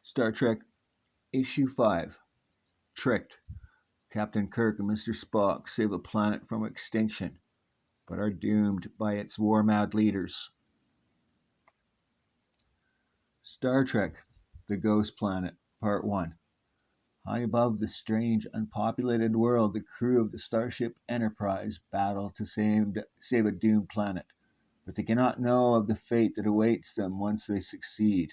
Star Trek Issue 5 Tricked. Captain Kirk and Mr. Spock save a planet from extinction, but are doomed by its war mad leaders. Star Trek The Ghost Planet, Part 1. High above the strange, unpopulated world, the crew of the Starship Enterprise battle to save a doomed planet, but they cannot know of the fate that awaits them once they succeed.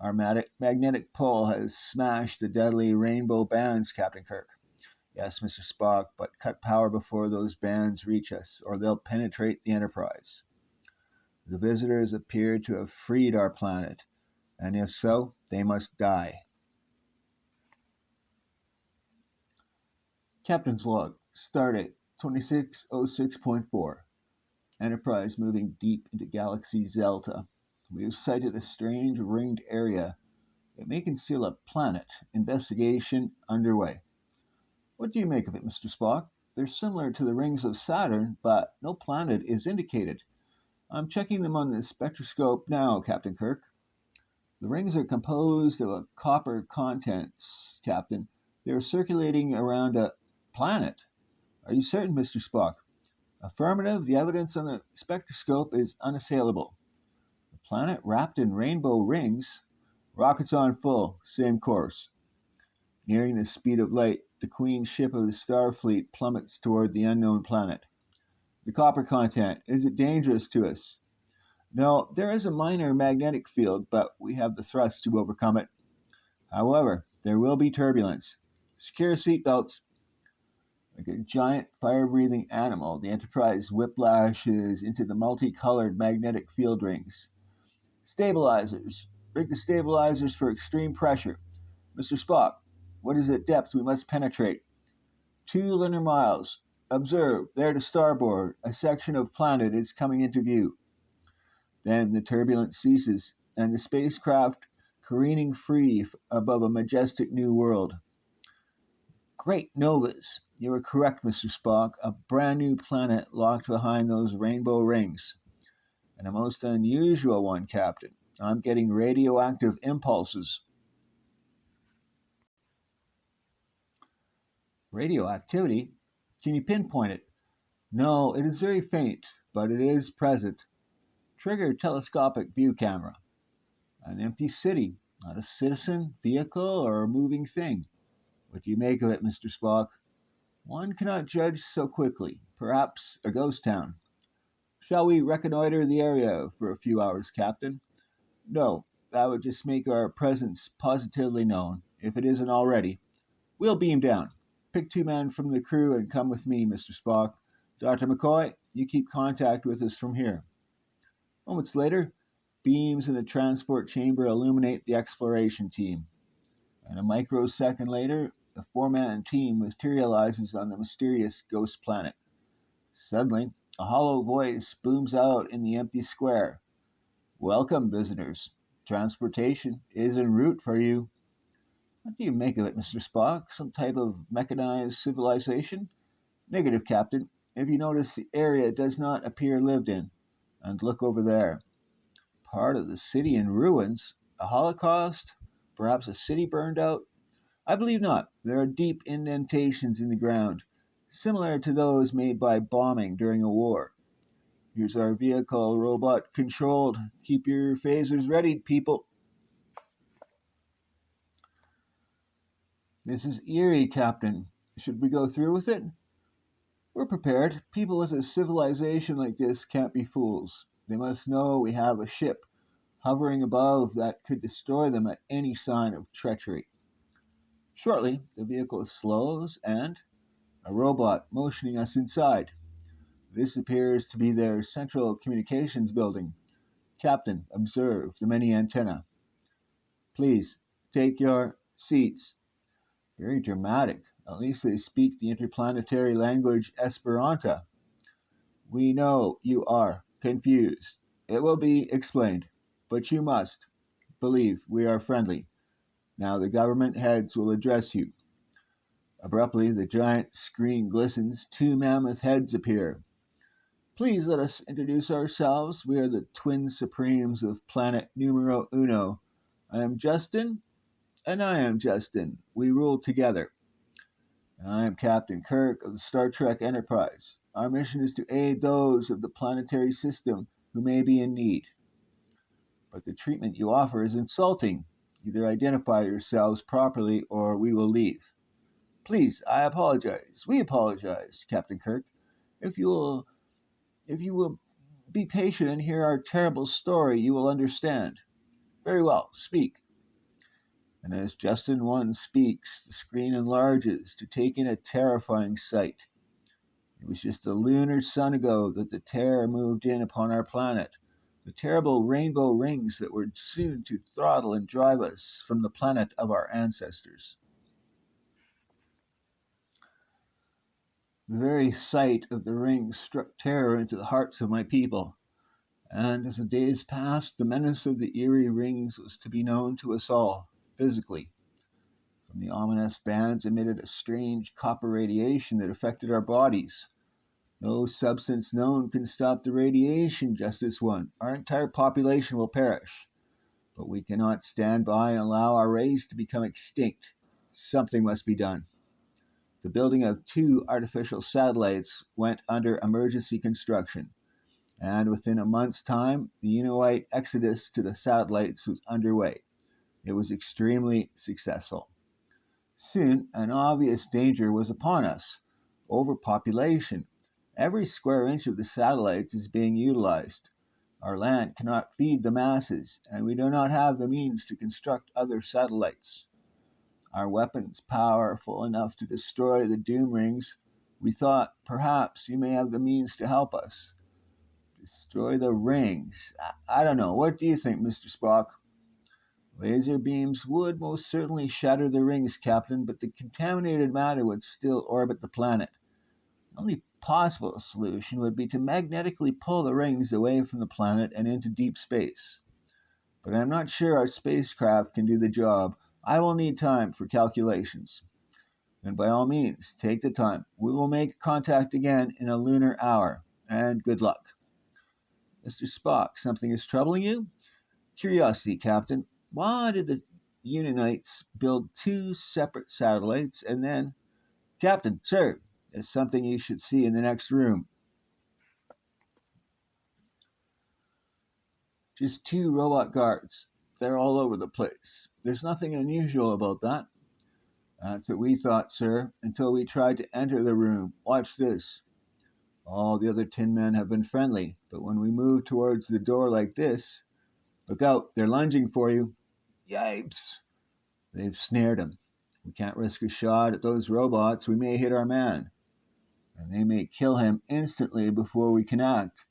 Our magnetic pull has smashed the deadly rainbow bands, Captain Kirk. Yes, Mr. Spock, but cut power before those bands reach us, or they'll penetrate the Enterprise. The visitors appear to have freed our planet, and if so, they must die. Captain's log, stardate 2606.4. Enterprise moving deep into Galaxy Zelta. We have sighted a strange ringed area that may conceal a planet. Investigation underway. What do you make of it, Mr. Spock? They're similar to the rings of Saturn, but no planet is indicated. I'm checking them on the spectroscope now, Captain Kirk. The rings are composed of a copper contents, Captain. They're circulating around a planet. Are you certain, Mr. Spock? Affirmative. The evidence on the spectroscope is unassailable. The planet wrapped in rainbow rings. Rockets on full. Same course. Nearing the speed of light, the Queen ship of the Starfleet plummets toward the unknown planet. The copper content, is it dangerous to us? No, there is a minor magnetic field, but we have the thrust to overcome it. However, there will be turbulence. Secure seatbelts. Like a giant fire-breathing animal, the Enterprise whiplashes into the multicolored magnetic field rings. Stabilizers. Rig the stabilizers for extreme pressure. Mr. Spock, what is the depth we must penetrate? 2 lunar miles. Observe, there to starboard, a section of planet is coming into view. Then the turbulence ceases, and the spacecraft careening free above a majestic new world. Great novas. You are correct, Mr. Spock. A brand new planet locked behind those rainbow rings. And a most unusual one, Captain. I'm getting radioactive impulses. Radioactivity? Can you pinpoint it? No, it is very faint, but it is present. Trigger telescopic view camera. An empty city, not a citizen, vehicle, or moving thing. What do you make of it, Mr. Spock? One cannot judge so quickly. Perhaps a ghost town. Shall we reconnoiter the area for a few hours, Captain? No, that would just make our presence positively known, if it isn't already. We'll beam down. Pick 2 men from the crew and come with me, Mr. Spock. Dr. McCoy, you keep contact with us from here. Moments later, beams in the transport chamber illuminate the exploration team. And a microsecond later, the 4-man team materializes on the mysterious ghost planet. Suddenly, a hollow voice booms out in the empty square. Welcome, visitors. Transportation is en route for you. What do you make of it, Mr. Spock? Some type of mechanized civilization? Negative, Captain. If you notice, the area does not appear lived in. And look over there. Part of the city in ruins? A holocaust? Perhaps a city burned out? I believe not. There are deep indentations in the ground, similar to those made by bombing during a war. Here's our vehicle, robot controlled. Keep your phasers ready, people. This is eerie, Captain. Should we go through with it? We're prepared. People with a civilization like this can't be fools. They must know we have a ship hovering above that could destroy them at any sign of treachery. Shortly, the vehicle slows and a robot motioning us inside. This appears to be their central communications building. Captain, observe the many antennae. Please, take your seats. Very dramatic. At least they speak the interplanetary language Esperanto. We know you are confused. It will be explained. But you must believe we are friendly. Now the government heads will address you. Abruptly, the giant screen glistens. 2 mammoth heads appear. Please let us introduce ourselves. We are the twin supremes of planet numero uno. I am Justin, and I am Justin. We rule together. And I am Captain Kirk of the Star Trek Enterprise. Our mission is to aid those of the planetary system who may be in need. But the treatment you offer is insulting. Either identify yourselves properly or we will leave. Please, I apologize. We apologize, Captain Kirk. If you will be patient and hear our terrible story, you will understand. Very well, speak. And as Justin 1 speaks, the screen enlarges to take in a terrifying sight. It was just a lunar sun ago that the terror moved in upon our planet. The terrible rainbow rings that were soon to throttle and drive us from the planet of our ancestors. The very sight of the rings struck terror into the hearts of my people. And as the days passed, the menace of the eerie rings was to be known to us all, physically. From the ominous bands emitted a strange copper radiation that affected our bodies. No substance known can stop the radiation, Justice One. Our entire population will perish. But we cannot stand by and allow our race to become extinct. Something must be done. The building of 2 artificial satellites went under emergency construction, and within a month's time, the Inuit exodus to the satellites was underway. It was extremely successful. Soon, an obvious danger was upon us: overpopulation. Every square inch of the satellites is being utilized. Our land cannot feed the masses, and we do not have the means to construct other satellites. Our weapons powerful enough to destroy the doom rings. We thought perhaps you may have the means to help us. Destroy the rings. I don't know. What do you think, Mr. Spock? Laser beams would most certainly shatter the rings, Captain, but the contaminated matter would still orbit the planet. The only possible solution would be to magnetically pull the rings away from the planet and into deep space. But I'm not sure our spacecraft can do the job. I will need time for calculations. And by all means, take the time. We will make contact again in a lunar hour. And good luck. Mr. Spock, something is troubling you? Curiosity, Captain. Why did the Unionites build 2 separate satellites and then... Captain, sir, there's something you should see in the next room. Just 2 robot guards. They're all over the place. There's nothing unusual about that. That's what we thought, sir, until we tried to enter the room. Watch this. All the other Tin Men have been friendly, but when we move towards the door like this... Look out, they're lunging for you. Yipes! They've snared him. We can't risk a shot at those robots. We may hit our man. And they may kill him instantly before we can act.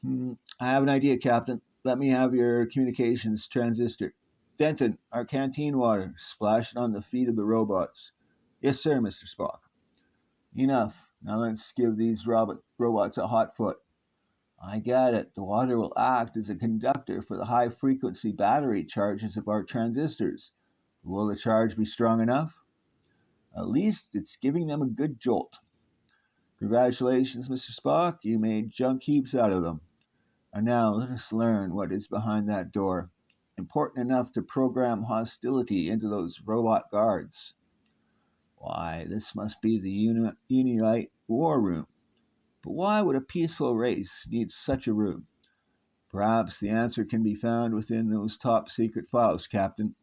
I have an idea, Captain. Let me have your communications transistor. Denton, our canteen water. Splash it on the feet of the robots. Yes, sir, Mr. Spock. Enough. Now let's give these robots a hot foot. I get it. The water will act as a conductor for the high-frequency battery charges of our transistors. Will the charge be strong enough? At least it's giving them a good jolt. Congratulations, Mr. Spock. You made junk heaps out of them. And now let us learn what is behind that door. Important enough to program hostility into those robot guards. Why, this must be the Unite war room. But why would a peaceful race need such a room? Perhaps the answer can be found within those top secret files, Captain.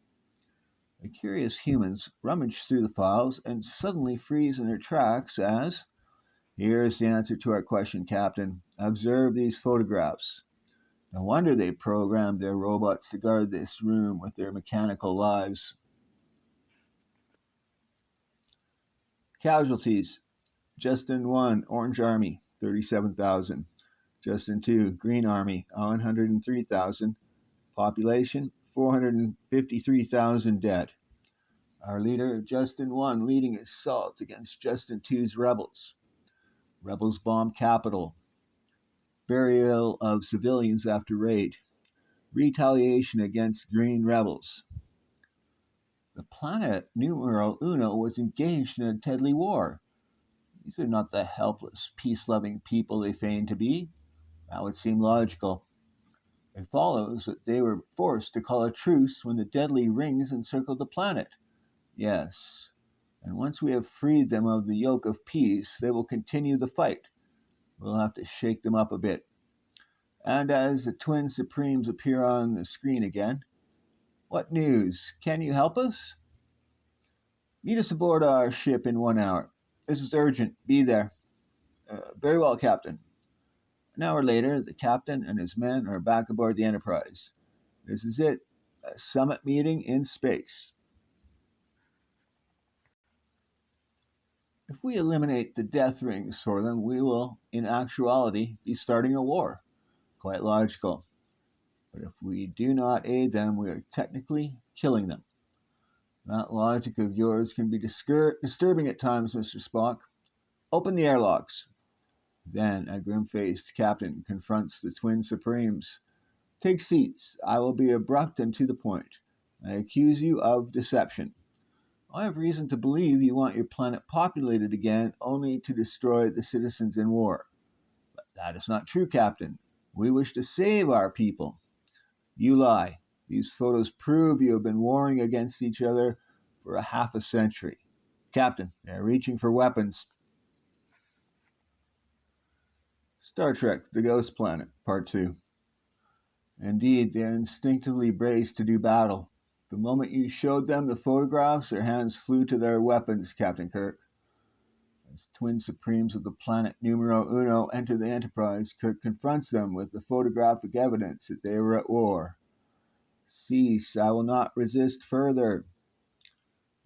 The curious humans rummage through the files and suddenly freeze in their tracks as... Here's the answer to our question, Captain. Observe these photographs. No wonder they programmed their robots to guard this room with their mechanical lives. Casualties. Justin 1, Orange Army, 37,000. Justin 2, Green Army, 103,000. Population, 453,000 dead. Our leader, Justin 1, leading assault against Justin 2's rebels. Rebels bomb capital. Burial of civilians after raid. Retaliation against Green rebels. The planet numero uno was engaged in a deadly war. These are not the helpless, peace-loving people they feign to be. That would seem logical. It follows that they were forced to call a truce when the deadly rings encircled the planet. Yes, and once we have freed them of the yoke of peace, they will continue the fight. We'll have to shake them up a bit. And as the Twin Supremes appear on the screen again, what news? Can you help us? Meet us aboard our ship in 1 hour. This is urgent. Be there. Very well, Captain. An hour later, the captain and his men are back aboard the Enterprise. This is it, a summit meeting in space. If we eliminate the death rings for them, we will, in actuality, be starting a war. Quite logical. But if we do not aid them, we are technically killing them. That logic of yours can be disturbing at times, Mr. Spock. Open the airlocks. Then a grim-faced captain confronts the Twin Supremes. Take seats. I will be abrupt and to the point. I accuse you of deception. I have reason to believe you want your planet populated again only to destroy the citizens in war. But that is not true, Captain. We wish to save our people. You lie. These photos prove you have been warring against each other for a half a century. Captain, they're reaching for weapons. Star Trek, The Ghost Planet, Part 2. Indeed, they instinctively braced to do battle. The moment you showed them the photographs, their hands flew to their weapons, Captain Kirk. As Twin Supremes of the planet Numero Uno enter the Enterprise, Kirk confronts them with the photographic evidence that they were at war. Cease, I will not resist further.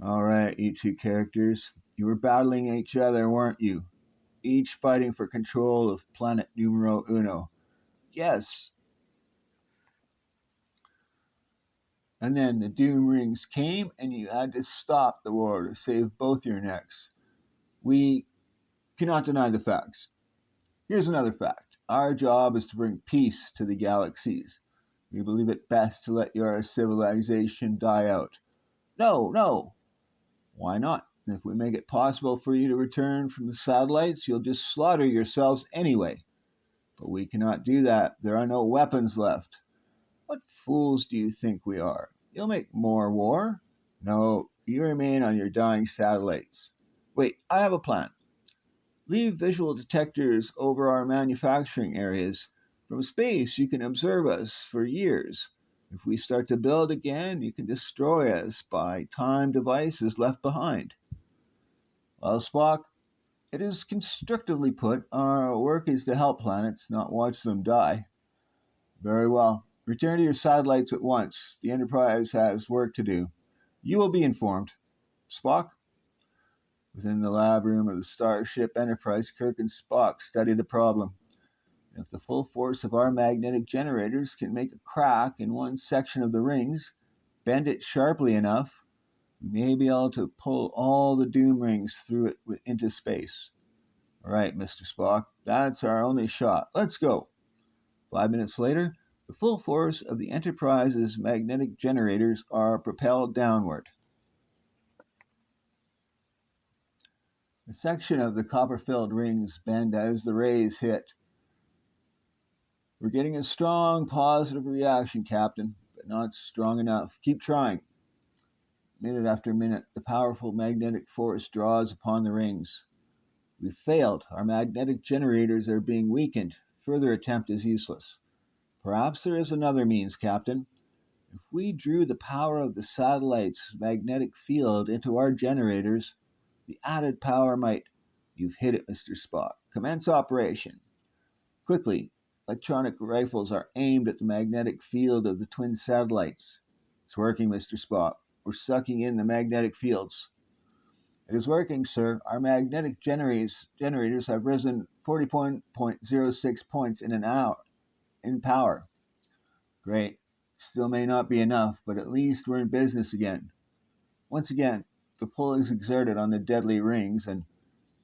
All right, you two characters. You were battling each other, weren't you? Each fighting for control of planet Numero Uno. Yes. And then the doom rings came, and you had to stop the war to save both your necks. We cannot deny the facts. Here's another fact. Our job is to bring peace to the galaxies. We believe it best to let your civilization die out. No, no. Why not? If we make it possible for you to return from the satellites, you'll just slaughter yourselves anyway. But we cannot do that. There are no weapons left. What fools do you think we are? You'll make more war. No, you remain on your dying satellites. Wait, I have a plan. Leave visual detectors over our manufacturing areas. From space, you can observe us for years. If we start to build again, you can destroy us by time devices left behind. Well, Spock, it is constructively put. Our work is to help planets, not watch them die. Very well. Return to your satellites at once. The Enterprise has work to do. You will be informed. Spock? Within the lab room of the Starship Enterprise, Kirk and Spock study the problem. If the full force of our magnetic generators can make a crack in one section of the rings, bend it sharply enough, we may be able to pull all the doom rings through it into space. All right, Mr. Spock, that's our only shot. Let's go. 5 minutes later, the full force of the Enterprise's magnetic generators are propelled downward. A section of the copper-filled rings bend as the rays hit. We're getting a strong positive reaction, Captain, but not strong enough. Keep trying. Minute after minute, the powerful magnetic force draws upon the rings. We've failed. Our magnetic generators are being weakened. Further attempt is useless. Perhaps there is another means, Captain. If we drew the power of the satellite's magnetic field into our generators, the added power might... You've hit it, Mr. Spock. Commence operation. Quickly, electronic rifles are aimed at the magnetic field of the twin satellites. It's working, Mr. Spock. We're sucking in the magnetic fields. It is working, sir. Our magnetic generators have risen 40.06 points in an hour in power. Great. Still may not be enough, but at least we're in business again. Once again, the pull is exerted on the deadly rings, and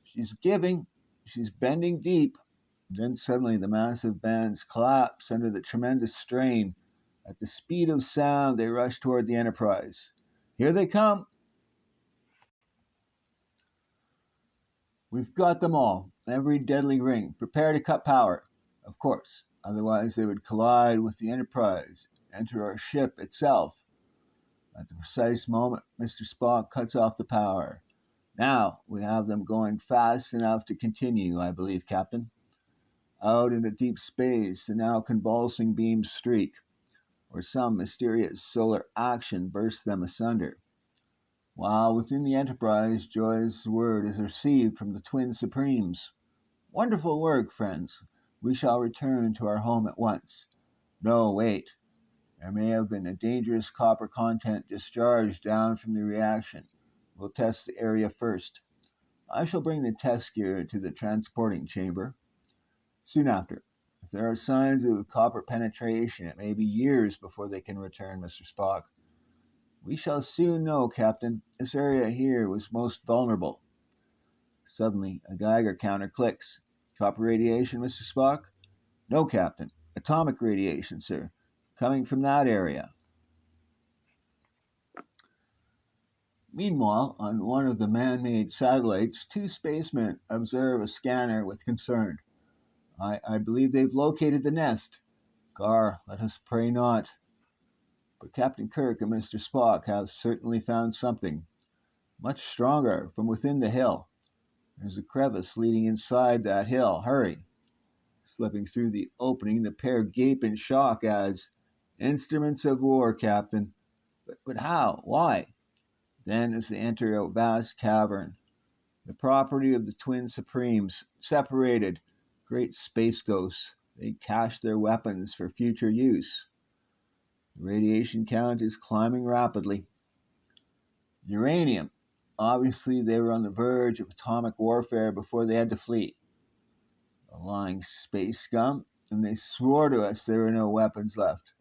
she's bending deep. Then suddenly the massive bands collapse under the tremendous strain. At the speed of sound, they rush toward the Enterprise. Here they come! We've got them all. Every deadly ring. Prepare to cut power. Of course. Otherwise, they would collide with the Enterprise, enter our ship itself. At the precise moment, Mr. Spock cuts off the power. Now, we have them going fast enough to continue, I believe, Captain. Out into deep space, the now convulsing beams streak, or some mysterious solar action bursts them asunder. While within the Enterprise, joyous word is received from the Twin Supremes. Wonderful work, friends. We shall return to our home at once. No, wait. There may have been a dangerous copper content discharged down from the reaction. We'll test the area first. I shall bring the test gear to the transporting chamber. Soon after, if there are signs of copper penetration, it may be years before they can return, Mr. Spock. We shall soon know, Captain. This area here was most vulnerable. Suddenly, a Geiger counter clicks. Copper radiation, Mr. Spock? No, Captain. Atomic radiation, sir. Coming from that area. Meanwhile, on one of the man-made satellites, two spacemen observe a scanner with concern. I believe they've located the nest. Gar, let us pray not. But Captain Kirk and Mr. Spock have certainly found something. Much stronger from within the hill. There's a crevice leading inside that hill. Hurry. Slipping through the opening, the pair gape in shock as, "Instruments of war, Captain." But how? Why? Then, as they enter a vast cavern, the property of the Twin Supremes, separated, great space ghosts, they cache their weapons for future use. The radiation count is climbing rapidly. Uranium. Obviously, they were on the verge of atomic warfare before they had to flee. The lying space scum, and they swore to us there were no weapons left.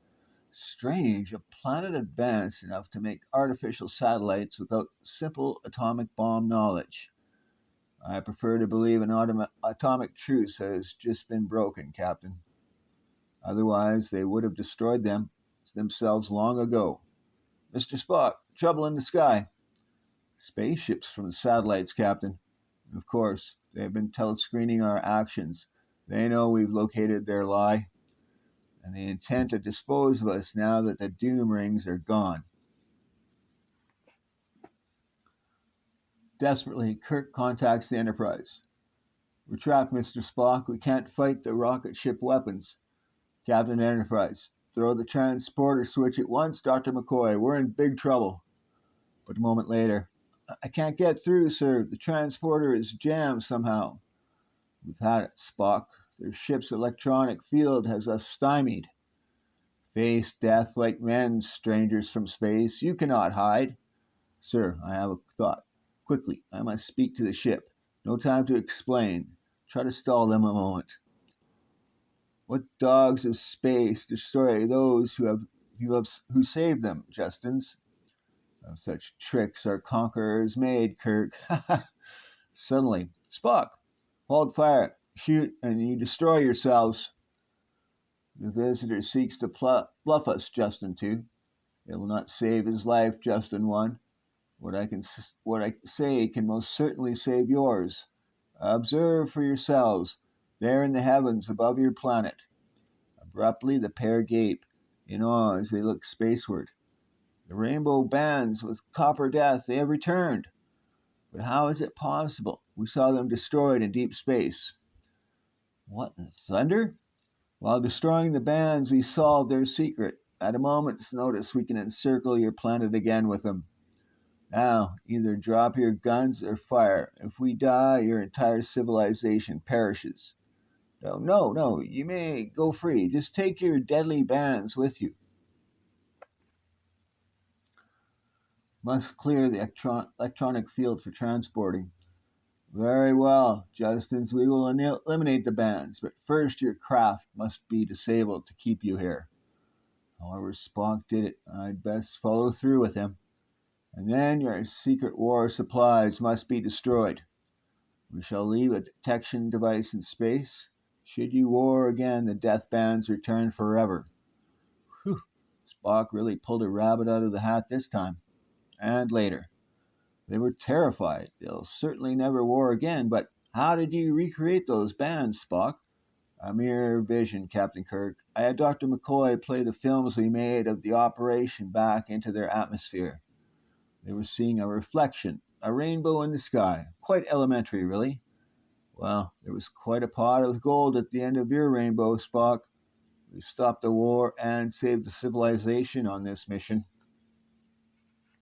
Strange, a planet advanced enough to make artificial satellites without simple atomic bomb knowledge. I prefer to believe an atomic truce has just been broken, Captain. Otherwise, they would have destroyed themselves long ago. Mr. Spock, trouble in the sky. Spaceships from the satellites, Captain. Of course, they have been telescreening our actions. They know we've located their lie, and they intend to dispose of us now that the doom rings are gone. Desperately, Kirk contacts the Enterprise. We're trapped, Mr. Spock. We can't fight the rocket ship weapons. Captain Enterprise, throw the transporter switch at once, Dr. McCoy. We're in big trouble. But a moment later, I can't get through, sir. The transporter is jammed somehow. We've had it, Spock. Their ship's electronic field has us stymied. Face death like men, strangers from space. You cannot hide. Sir, I have a thought. Quickly, I must speak to the ship. No time to explain. Try to stall them a moment. What dogs of space destroy those who saved them, Justins? Of such tricks are conquerors made, Kirk. Suddenly, Spock, hold fire, shoot, and you destroy yourselves. The visitor seeks to bluff us, Justin 2. It will not save his life, Justin 1. What I say can most certainly save yours. Observe for yourselves, there in the heavens above your planet. Abruptly, the pair gape in awe as they look spaceward. The rainbow bands with copper death, they have returned. But how is it possible? We saw them destroyed in deep space. What in thunder? While destroying the bands, we solved their secret. At a moment's notice, we can encircle your planet again with them. Now, either drop your guns or fire. If we die, your entire civilization perishes. No, you may go free. Just take your deadly bands with you. Must clear the electronic field for transporting. Very well, Justins, we will eliminate the bands, but first your craft must be disabled to keep you here. However Spock did it, I'd best follow through with him. And then your secret war supplies must be destroyed. We shall leave a detection device in space. Should you war again, the death bands return forever. Whew, Spock really pulled a rabbit out of the hat this time. And later. They were terrified. They'll certainly never war again, but how did you recreate those bands, Spock? A mere vision, Captain Kirk. I had Dr. McCoy play the films we made of the operation back into their atmosphere. They were seeing a reflection, a rainbow in the sky. Quite elementary, really. Well, there was quite a pot of gold at the end of your rainbow, Spock. We stopped the war and saved the civilization on this mission.